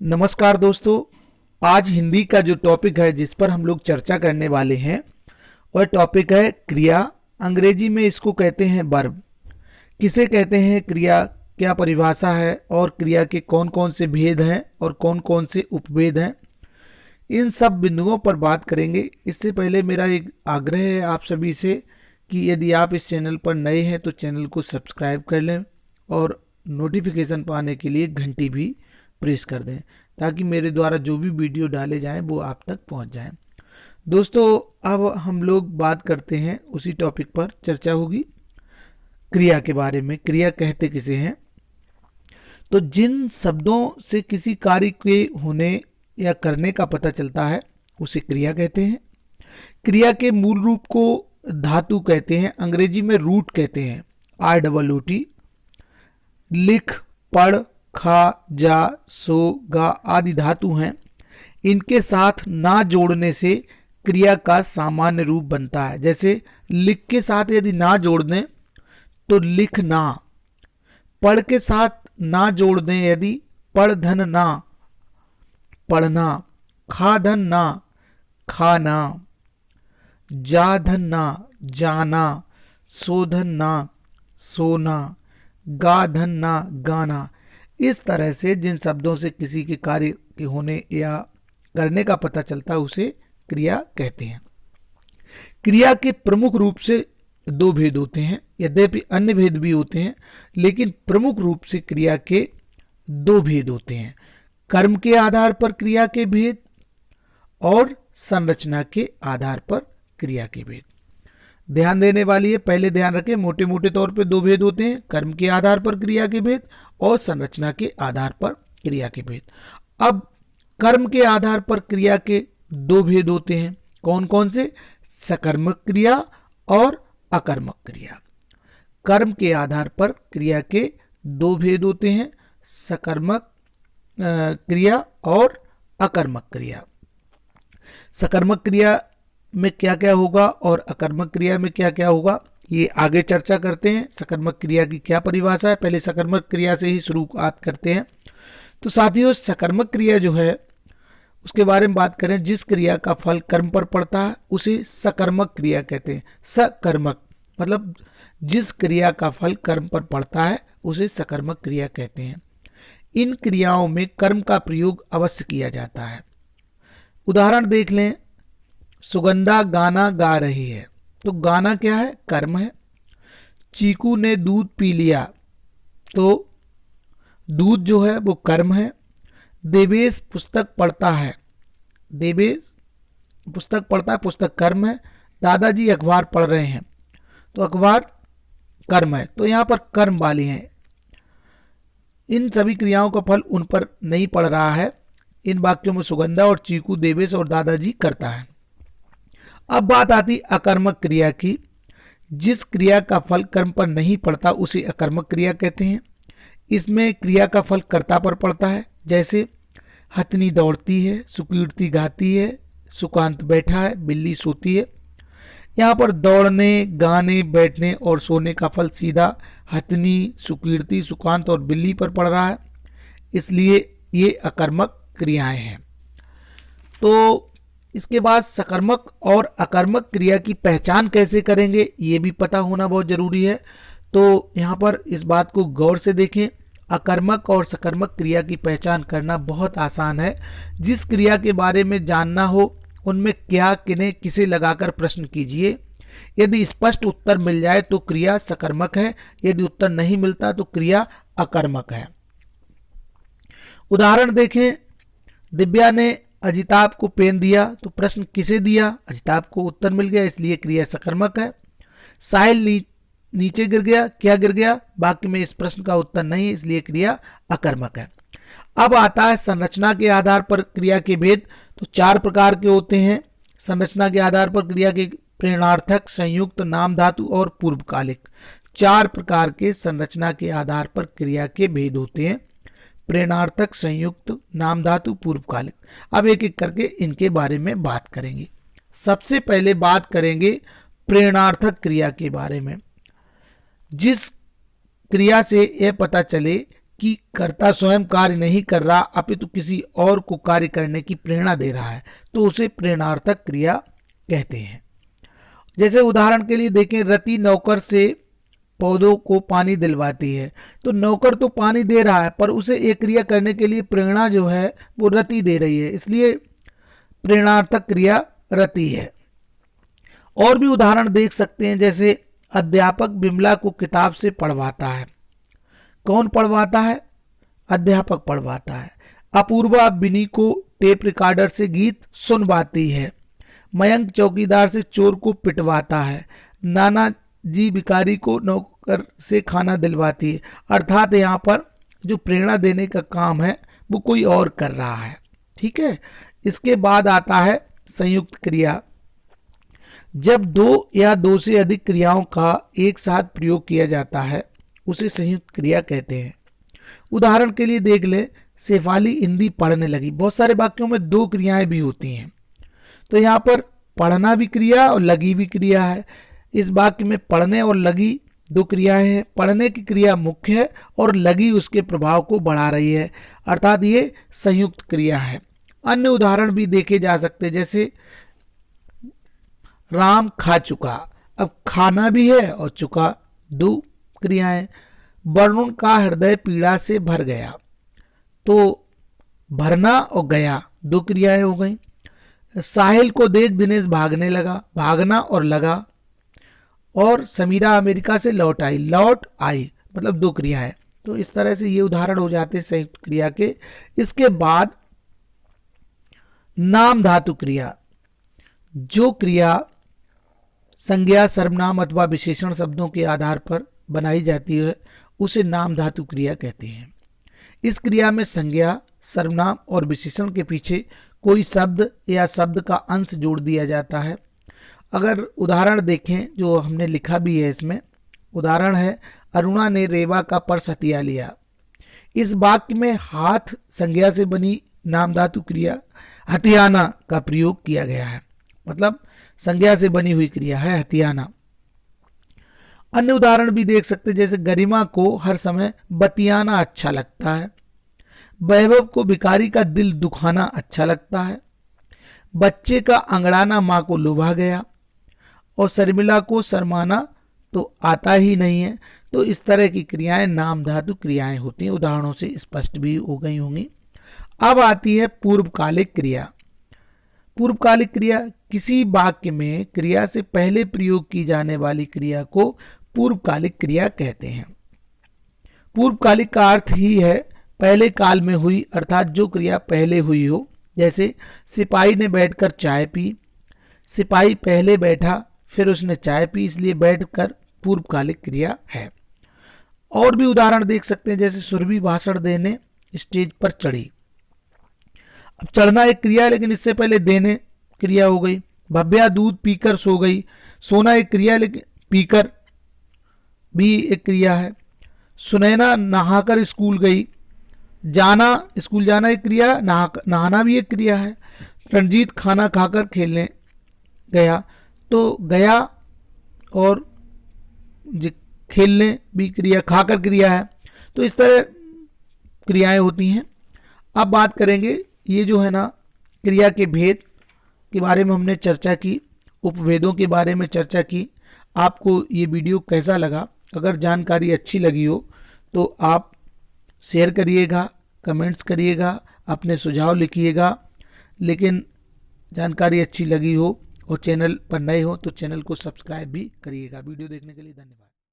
नमस्कार दोस्तों। आज हिंदी का जो टॉपिक है जिस पर हम लोग चर्चा करने वाले हैं वह टॉपिक है क्रिया। अंग्रेजी में इसको कहते हैं वर्ब। किसे कहते हैं क्रिया, क्या परिभाषा है और क्रिया के कौन कौन से भेद हैं और कौन कौन से उपभेद हैं, इन सब बिंदुओं पर बात करेंगे। इससे पहले मेरा एक आग्रह है आप सभी से कि यदि आप इस चैनल पर नए हैं तो चैनल को सब्सक्राइब कर लें और नोटिफिकेशन पाने के लिए घंटी भी प्रेस कर दें ताकि मेरे द्वारा जो भी वीडियो डाले जाएं वो आप तक पहुंच जाएं। दोस्तों, अब हम लोग बात करते हैं, उसी टॉपिक पर चर्चा होगी क्रिया के बारे में। क्रिया कहते किसे हैं? तो जिन शब्दों से किसी कार्य के होने या करने का पता चलता है उसे क्रिया कहते हैं। क्रिया के मूल रूप को धातु कहते हैं, अंग्रेजी में रूट कहते हैं, ROOT। लिख, पढ़, खा, जा, सो, गा आदि धातु हैं। इनके साथ ना जोड़ने से क्रिया का सामान्य रूप बनता है। जैसे लिख के साथ यदि ना जोड़ दें तो लिखना, पढ़ के साथ ना जोड़ दें यदि पढ़ धन ना, पढ़ना, खा धन ना, खाना, जा धन ना, जाना, सो धन ना, सोना, गा धन ना, गाना। इस तरह से जिन शब्दों से किसी के कार्य के होने या करने का पता चलता है उसे क्रिया कहते हैं। क्रिया के प्रमुख रूप से दो भेद होते हैं, यद्यपि अन्य भेद भी होते हैं, लेकिन प्रमुख रूप से क्रिया के दो भेद होते हैं। कर्म के आधार पर क्रिया के भेद और संरचना के आधार पर क्रिया के भेद। ध्यान देने वाली है, पहले ध्यान रखें, मोटे मोटे तौर पे दो भेद होते हैं, कर्म के आधार पर क्रिया के भेद और संरचना के आधार पर क्रिया के भेद। अब कर्म के आधार पर क्रिया के दो भेद होते हैं, कौन कौन से? सकर्मक क्रिया और अकर्मक क्रिया। कर्म के आधार पर क्रिया के दो भेद होते हैं, सकर्मक क्रिया और अकर्मक क्रिया। सकर्मक क्रिया में क्या क्या होगा और अकर्मक क्रिया में क्या क्या होगा, ये आगे चर्चा करते हैं। सकर्मक क्रिया की क्या परिभाषा है, पहले सकर्मक क्रिया से ही शुरुआत करते हैं। तो साथियों, सकर्मक क्रिया जो है उसके बारे में बात करें, जिस क्रिया का फल कर्म पर पड़ता है उसे सकर्मक क्रिया कहते हैं। सकर्मक मतलब जिस क्रिया का फल कर्म पर पड़ता है उसे सकर्मक क्रिया कहते हैं। इन क्रियाओं में कर्म का प्रयोग अवश्य किया जाता है। उदाहरण देख लें, सुगंधा गाना गा रही है, तो गाना क्या है? कर्म है। चीकू ने दूध पी लिया, तो दूध जो है वो कर्म है। देवेश पुस्तक पढ़ता है, देवेश पुस्तक पढ़ता है, पुस्तक कर्म है। दादाजी अखबार पढ़ रहे हैं, तो अखबार कर्म है। तो यहाँ पर कर्म वाली हैं। इन सभी क्रियाओं का फल उन पर नहीं पड़ रहा है। इन वाक्यों में सुगंधा और चीकू, देवेश और दादाजी करता है। अब बात आती अकर्मक क्रिया की। जिस क्रिया का फल कर्म पर नहीं पड़ता उसे अकर्मक क्रिया कहते हैं। इसमें क्रिया का फल कर्ता पर पड़ता है। जैसे हथनी दौड़ती है, सुकीर्ति गाती है, सुकांत बैठा है, बिल्ली सोती है। यहाँ पर दौड़ने, गाने, बैठने और सोने का फल सीधा हथनी, सुकीर्ति, सुकांत और बिल्ली पर पड़ रहा है, इसलिए ये अकर्मक क्रियाएं हैं। तो इसके बाद सकर्मक और अकर्मक क्रिया की पहचान कैसे करेंगे ये भी पता होना बहुत जरूरी है। तो यहाँ पर इस बात को गौर से देखें। अकर्मक और सकर्मक क्रिया की पहचान करना बहुत आसान है। जिस क्रिया के बारे में जानना हो उनमें क्या, किन्हें, किसे लगाकर प्रश्न कीजिए। यदि स्पष्ट उत्तर मिल जाए तो क्रिया सकर्मक है, यदि उत्तर नहीं मिलता तो क्रिया अकर्मक है। उदाहरण देखें, दिव्या ने अजिताभ को पेन दिया, तो प्रश्न किसे दिया? अजिताभ को। उत्तर मिल गया, इसलिए क्रिया सकर्मक है। साहिल नीचे गिर गया, क्या गिर गया? वाक्य में इस प्रश्न का उत्तर नहीं, इसलिए क्रिया अकर्मक है। अब आता है संरचना के आधार पर क्रिया के भेद। तो चार प्रकार के होते हैं संरचना के आधार पर क्रिया के: प्रेरणार्थक, संयुक्त, नाम धातु और पूर्वकालिक। चार प्रकार के संरचना के आधार पर क्रिया के भेद होते हैं: प्रेरणार्थक, संयुक्त, नाम धातु, पूर्वकालिक। अब एक एक करके इनके बारे में बात करेंगे। सबसे पहले बात करेंगे प्रेरणार्थक क्रिया के बारे में। जिस क्रिया से यह पता चले कि कर्ता स्वयं कार्य नहीं कर रहा अपितु किसी और को कार्य करने की प्रेरणा दे रहा है, तो उसे प्रेरणार्थक क्रिया कहते हैं। जैसे उदाहरण के लिए देखें, रति नौकर से पौधों को पानी दिलवाती है। तो नौकर तो पानी दे रहा है पर उसे एक क्रिया करने के लिए प्रेरणा जो है वो रति दे रही है, इसलिए प्रेरणार्थक क्रिया रति है। और भी उदाहरण देख सकते हैं, जैसे अध्यापक बिमला को किताब से पढ़वाता है। कौन पढ़वाता है? अध्यापक पढ़वाता है। अपूर्वा बिनी को टेप रिकॉर्डर से गीत सुनवाती है। मयंक चौकीदार से चोर को पिटवाता है। नाना जी भिखारी को नौकर से खाना दिलवाती है। अर्थात यहाँ पर जो प्रेरणा देने का काम है वो कोई और कर रहा है। ठीक है। इसके बाद आता है संयुक्त क्रिया। जब दो या दो से अधिक क्रियाओं का एक साथ प्रयोग किया जाता है उसे संयुक्त क्रिया कहते हैं। उदाहरण के लिए देख ले, शेफाली हिंदी पढ़ने लगी। बहुत सारे वाक्यों में दो क्रियाएं भी होती हैं, तो यहाँ पर पढ़ना भी क्रिया और लगी भी क्रिया है। इस वाक्य में पढ़ने और लगी दो क्रियाएं हैं। पढ़ने की क्रिया मुख्य है और लगी उसके प्रभाव को बढ़ा रही है, अर्थात ये संयुक्त क्रिया है। अन्य उदाहरण भी देखे जा सकते, जैसे राम खा चुका। अब खाना भी है और चुका, दो क्रियाएं। वरुण का हृदय पीड़ा से भर गया, तो भरना और गया दो क्रियाएं हो गई। साहिल को देख दिनेश भागने लगा, भागना और लगा। और समीरा अमेरिका से लौट आई, लौट आई मतलब दो क्रिया है। तो इस तरह से ये उदाहरण हो जाते हैं संयुक्त क्रिया के। इसके बाद नाम धातु क्रिया। जो क्रिया संज्ञा, सर्वनाम अथवा विशेषण शब्दों के आधार पर बनाई जाती है उसे नाम धातु क्रिया कहते हैं। इस क्रिया में संज्ञा, सर्वनाम और विशेषण के पीछे कोई शब्द या शब्द का अंश जोड़ दिया जाता है। अगर उदाहरण देखें जो हमने लिखा भी है इसमें, उदाहरण है अरुणा ने रेवा का पर्स हथिया लिया। इस वाक्य में हाथ संज्ञा से बनी नाम धातु क्रिया हथियाना का प्रयोग किया गया है, मतलब संज्ञा से बनी हुई क्रिया है हथियाना। अन्य उदाहरण भी देख सकते, जैसे गरिमा को हर समय बतियाना अच्छा लगता है। वैभव को भिखारी का दिल दुखाना अच्छा लगता है। बच्चे का अंगड़ाना माँ को लुभा गया। और शर्मिला को शर्माना तो आता ही नहीं है। तो इस तरह की क्रियाएं नाम धातु क्रियाएं होती हैं। उदाहरणों से स्पष्ट भी हो गई होंगी। अब आती है पूर्वकालिक क्रिया। पूर्वकालिक क्रिया किसी वाक्य में क्रिया से पहले प्रयोग की जाने वाली क्रिया को पूर्वकालिक क्रिया कहते हैं। पूर्वकालिक का अर्थ ही है पहले काल में हुई, अर्थात जो क्रिया पहले हुई हो। जैसे सिपाही ने बैठकर चाय पी। सिपाही पहले बैठा फिर उसने चाय पी, इसलिए बैठकर पूर्वकालिक क्रिया है। और भी उदाहरण देख सकते हैं, जैसे सुरभि भाषण देने स्टेज पर चढ़ी। अब चढ़ना एक क्रिया है, लेकिन इससे पहले देने क्रिया हो गई। भव्या दूध पीकर सो गई। सोना एक क्रिया है, लेकिन पीकर भी एक क्रिया है। सुनैना नहाकर स्कूल गई। जाना, स्कूल जाना एक क्रिया, नहाना भी एक क्रिया है। रणजीत खाना खाकर खेलने गया, तो गया और खेलने भी क्रिया, खाकर क्रिया है। तो इस तरह क्रियाएं होती हैं। अब बात करेंगे, ये जो है ना क्रिया के भेद के बारे में हमने चर्चा की, उपभेदों के बारे में चर्चा की। आपको ये वीडियो कैसा लगा? अगर जानकारी अच्छी लगी हो तो आप शेयर करिएगा, कमेंट्स करिएगा, अपने सुझाव लिखिएगा। लेकिन जानकारी अच्छी लगी हो और चैनल पर नए हो तो चैनल को सब्सक्राइब भी करिएगा। वीडियो देखने के लिए धन्यवाद।